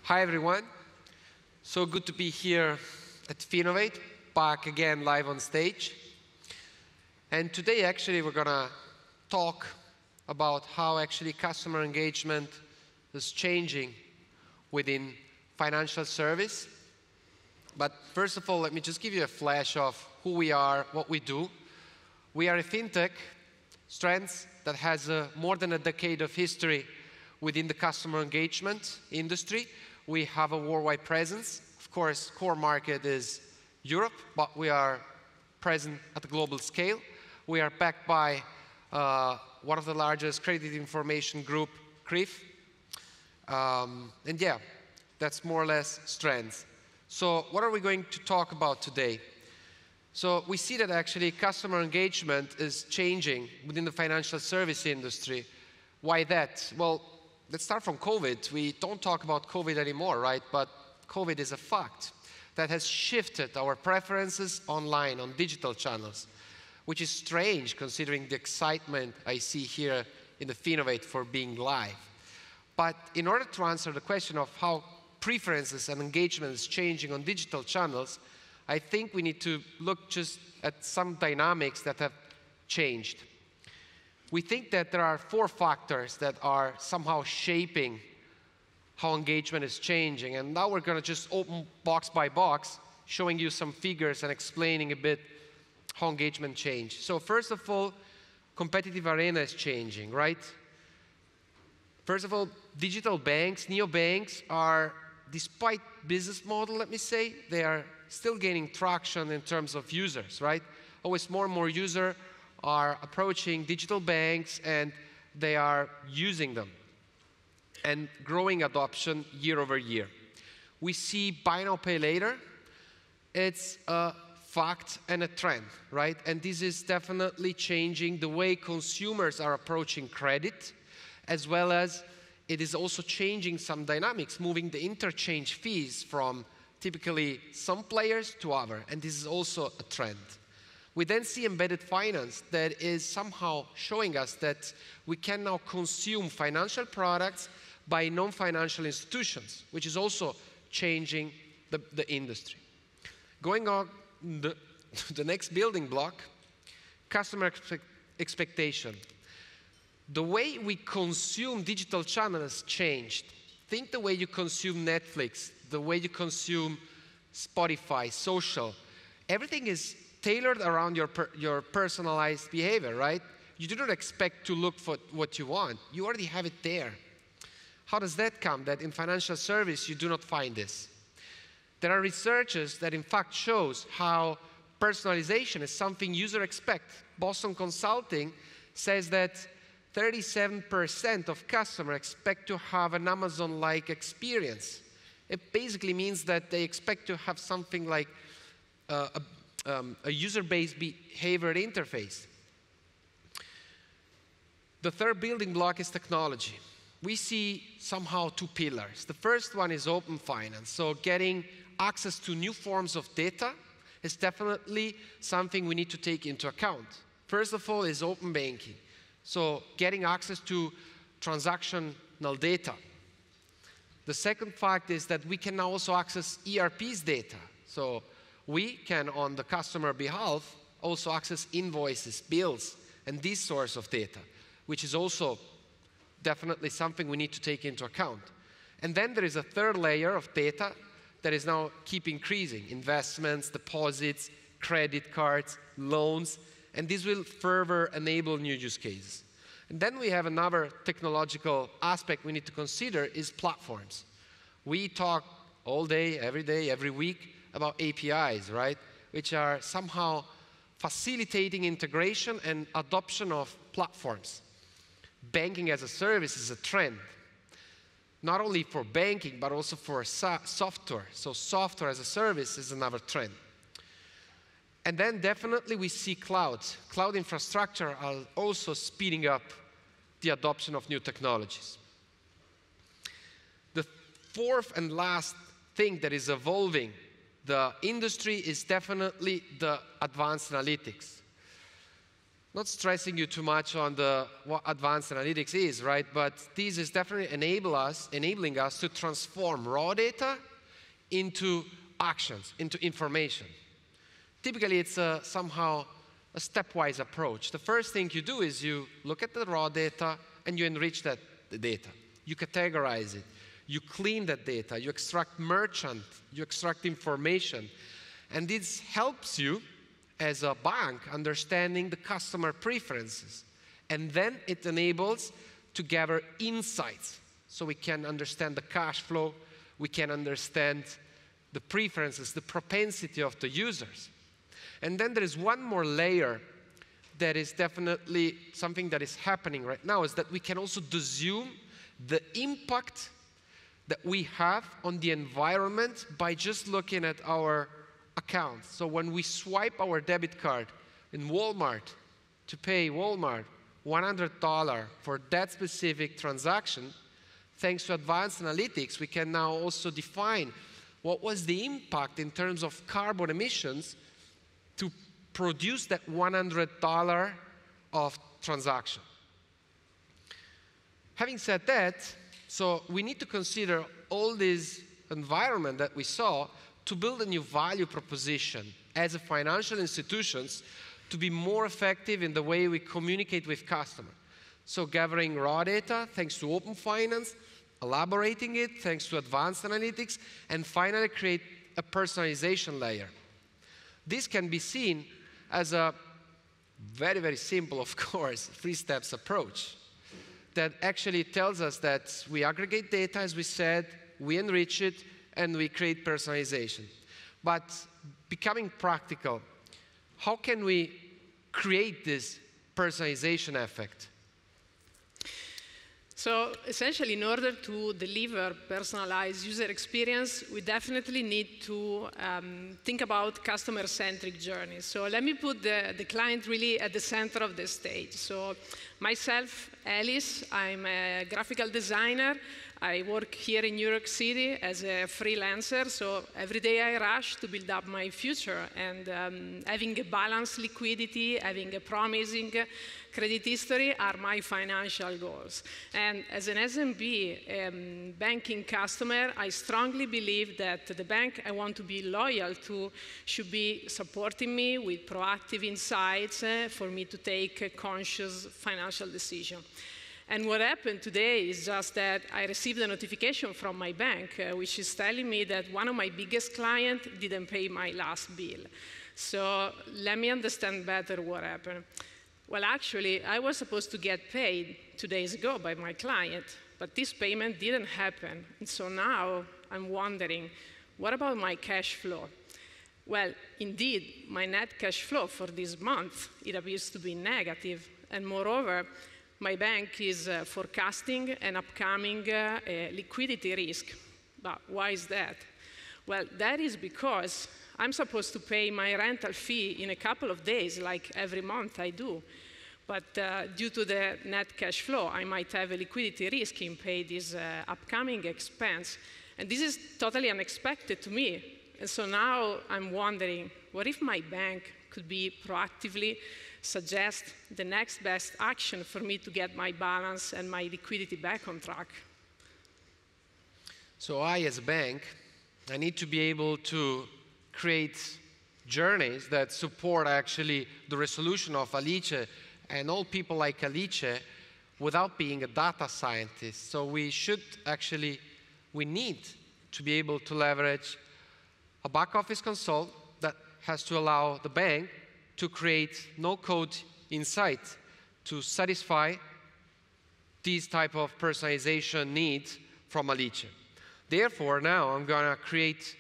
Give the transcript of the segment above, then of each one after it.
Hi everyone. So good to be here at Finovate, back again live on stage. And today actually we're gonna talk about how actually customer engagement is changing within financial service. But first of all, let me just give you a flash of who we are, what we do. We are a fintech strength that has more than a decade of history within the customer engagement industry. We have a worldwide presence. Of course, core market is Europe, but we are present at a global scale. We are backed by one of the largest credit information group, CRIF. And yeah, that's more or less strength. So what are we going to talk about today? So we see that actually customer engagement is changing within the financial service industry. Why that? Well, let's start from COVID. We don't talk about COVID anymore, right? But COVID is a fact that has shifted our preferences online, on digital channels, which is strange considering the excitement I see here in the Finovate for being live. But in order to answer the question of how preferences and engagement is changing on digital channels, I think we need to look just at some dynamics that have changed. We think that there are 4 factors that are somehow shaping how engagement is changing. And now we're going to just open box by box, showing you some figures and explaining a bit how engagement changed. So first of all, competitive arena is changing, right? First of all, digital banks, neobanks are, despite business model, let me say, they are still gaining traction in terms of users, right? Always more and more users are approaching digital banks and they are using them and growing adoption year over year. We see buy now, pay later. It's a fact and a trend, right? And this is definitely changing the way consumers are approaching credit, as well as it is also changing some dynamics, moving the interchange fees from typically some players to other, and this is also a trend. We then see embedded finance that is somehow showing us that we can now consume financial products by non-financial institutions, which is also changing the industry. Going on the next building block, customer expectation. The way we consume digital channels changed. Think the way you consume Netflix, the way you consume Spotify, social. Everything is tailored around your personalized behavior, right? You do not expect to look for what you want. You already have it there. How does that come that in financial service you do not find this? There are researchers that in fact shows how personalization is something users expect. Boston Consulting says that 37% of customers expect to have an Amazon-like experience. It basically means that they expect to have something like a user-based behavior interface. The third building block is technology. We see somehow 2 pillars. The first one is open finance. So getting access to new forms of data is definitely something we need to take into account. First of all is open banking. So getting access to transactional data. The second fact is that we can now also access ERP's data. So we can, on the customer behalf, also access invoices, bills, and this source of data, which is also definitely something we need to take into account. And then there is a third layer of data that is now keep increasing. Investments, deposits, credit cards, loans, and this will further enable new use cases. And then we have another technological aspect we need to consider is platforms. We talk all day, every week about APIs, right? Which are somehow facilitating integration and adoption of platforms. Banking as a service is a trend, not only for banking, but also for software. So software as a service is another trend. And then definitely we see cloud. Cloud infrastructure are also speeding up the adoption of new technologies. The fourth and last thing that is evolving the industry is definitely the advanced analytics. not stressing you too much on what advanced analytics is, right? But this is definitely enabling us to transform raw data into actions, into information. Typically, it's somehow a stepwise approach. The first thing you do is you look at the raw data and you enrich the data. You categorize it. You clean that data. You extract merchant. You extract information. And this helps you, as a bank, understanding the customer preferences. And then it enables to gather insights. So we can understand the cash flow. We can understand the preferences, the propensity of the users. And then there is one more layer that is definitely something that is happening right now, is that we can also zoom the impact that we have on the environment by just looking at our accounts. So when we swipe our debit card in Walmart to pay Walmart $100 for that specific transaction, thanks to advanced analytics, we can now also define what was the impact in terms of carbon emissions to produce that $100 of transaction. Having said that, so we need to consider all this environment that we saw to build a new value proposition as a financial institutions to be more effective in the way we communicate with customers. So gathering raw data, thanks to open finance, elaborating it, thanks to advanced analytics, and finally create a personalization layer. This can be seen as a very, very simple, of course, 3 steps approach that actually tells us that we aggregate data, as we said, we enrich it, and we create personalization. But becoming practical, how can we create this personalization effect? So essentially, in order to deliver personalized user experience, we definitely need to think about customer-centric journeys. So let me put the client really at the center of the stage. So myself, Alice, I'm a graphical designer. I work here in New York City as a freelancer, so every day I rush to build up my future, and having a balanced liquidity, having a promising credit history are my financial goals. And as an SMB banking customer, I strongly believe that the bank I want to be loyal to should be supporting me with proactive insights for me to take a conscious financial decision. And what happened today is just that I received a notification from my bank, which is telling me that one of my biggest clients didn't pay my last bill. So let me understand better what happened. Well, actually, I was supposed to get paid 2 days ago by my client, but this payment didn't happen. And so now I'm wondering, what about my cash flow? Well, indeed, my net cash flow for this month, it appears to be negative. And moreover, my bank is forecasting an upcoming liquidity risk. But why is that? Well, that is because I'm supposed to pay my rental fee in a couple of days, like every month I do. But due to the net cash flow, I might have a liquidity risk in paying this upcoming expense. And this is totally unexpected to me. And so now I'm wondering, what if my bank could be proactively suggest the next best action for me to get my balance and my liquidity back on track? So I, as a bank, I need to be able to create journeys that support actually the resolution of Alice and all people like Alice without being a data scientist. So we need to be able to leverage a back office console that has to allow the bank to create no-code insight to satisfy these type of personalization needs from Alice. Therefore, now I'm going to create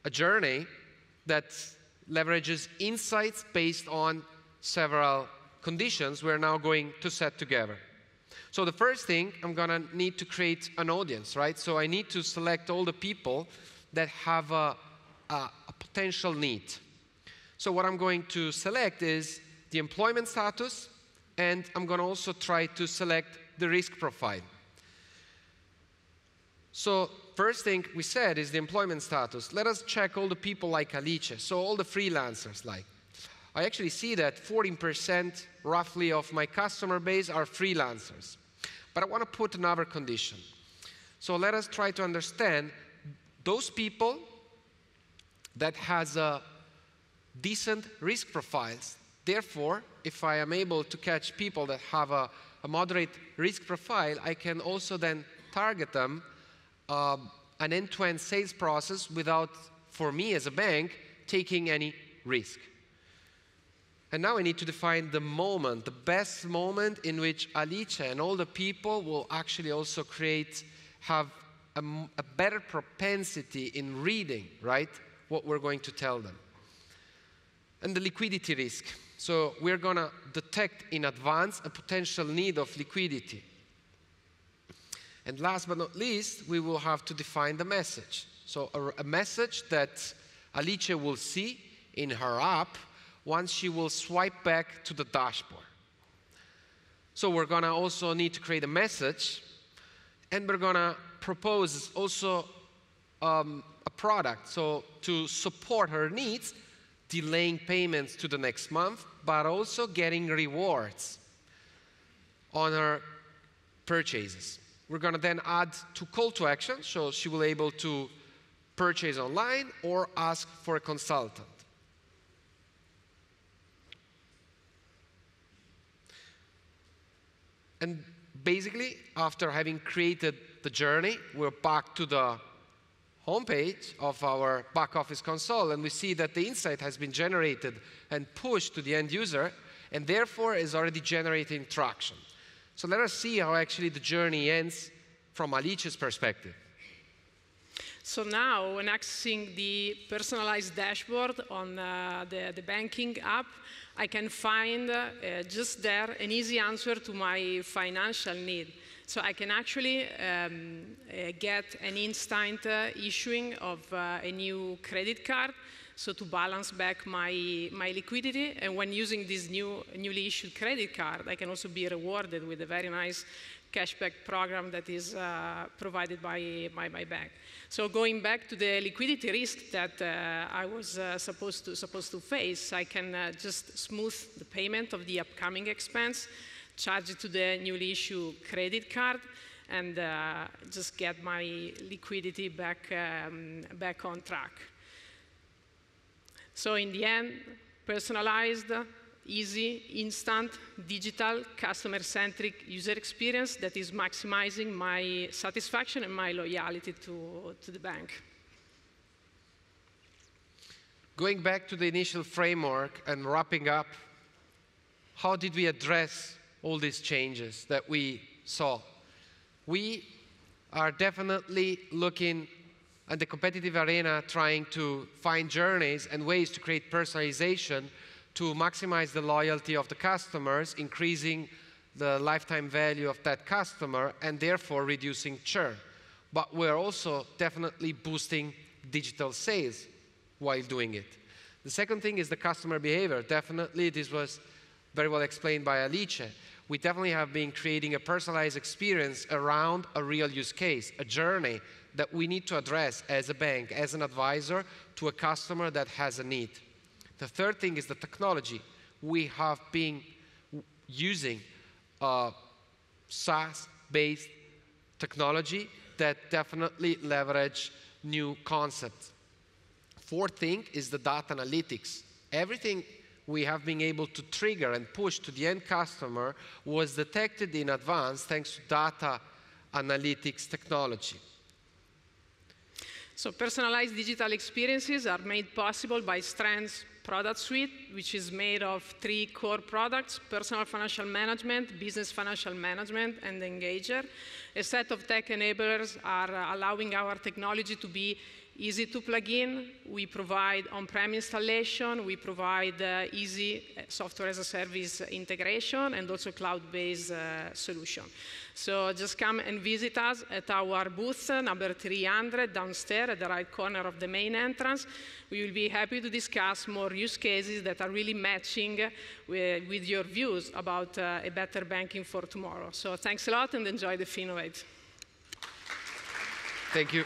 a journey that leverages insights based on several conditions we're now going to set together. So the first thing, I'm going to need to create an audience, right? So I need to select all the people that have a potential need. So what I'm going to select is the employment status, and I'm going to also try to select the risk profile. So first thing we said is the employment status. Let us check all the people like Alice, so all the freelancers like. I actually see that 14% roughly of my customer base are freelancers. But I want to put another condition. So let us try to understand those people that has a decent risk profiles. Therefore, if I am able to catch people that have a moderate risk profile, I can also then target them an end-to-end sales process without, for me as a bank, taking any risk. And now I need to define the moment, the best moment in which Alice and all the people will actually also have a better propensity in reading, right, what we're going to tell them. And the liquidity risk. So we're going to detect in advance a potential need of liquidity. And last but not least, we will have to define the message. So a message that Alice will see in her app once she will swipe back to the dashboard. So we're going to also need to create a message, and we're going to propose also a product, so to support her needs, delaying payments to the next month, but also getting rewards on her purchases. We're going to then add 2 call to action, so she will be able to purchase online or ask for a consultant. And basically, after having created the journey, we're back to the homepage of our back office console, and we see that the insight has been generated and pushed to the end user, and therefore is already generating traction. So let us see how actually the journey ends from Alice's perspective. So now, when accessing the personalized dashboard on the banking app, I can find just there an easy answer to my financial need. So I can actually get an instant issuing of a new credit card, so to balance back my liquidity. And when using this newly issued credit card, I can also be rewarded with a very nice cashback program that is provided by my bank. So going back to the liquidity risk that I was supposed to face, I can just smooth the payment of the upcoming expense, charge it to the newly issued credit card, and just get my liquidity back on track. So in the end, personalized, easy, instant, digital, customer-centric user experience that is maximizing my satisfaction and my loyalty to the bank. Going back to the initial framework and wrapping up, how did we address all these changes that we saw? We are definitely looking at the competitive arena, trying to find journeys and ways to create personalization to maximize the loyalty of the customers, increasing the lifetime value of that customer, and therefore reducing churn. But we're also definitely boosting digital sales while doing it. The second thing is the customer behavior. Definitely, this was very well explained by Alice. We definitely have been creating a personalized experience around a real use case, a journey that we need to address as a bank, as an advisor to a customer that has a need. The third thing is the technology. We have been using SaaS-based technology that definitely leverage new concepts. Fourth thing is the data analytics. Everything we have been able to trigger and push to the end customer was detected in advance thanks to data analytics technology. So personalized digital experiences are made possible by Strand's product suite, which is made of 3 core products: personal financial management, business financial management, and Engager. A set of tech enablers are allowing our technology to be easy to plug in. We provide on-prem installation. We provide easy software as a service integration, and also cloud-based solution. So just come and visit us at our booth, number 300, downstairs at the right corner of the main entrance. We will be happy to discuss more use cases that are really matching with your views about a better banking for tomorrow. So thanks a lot, and enjoy the Finovate. Thank you.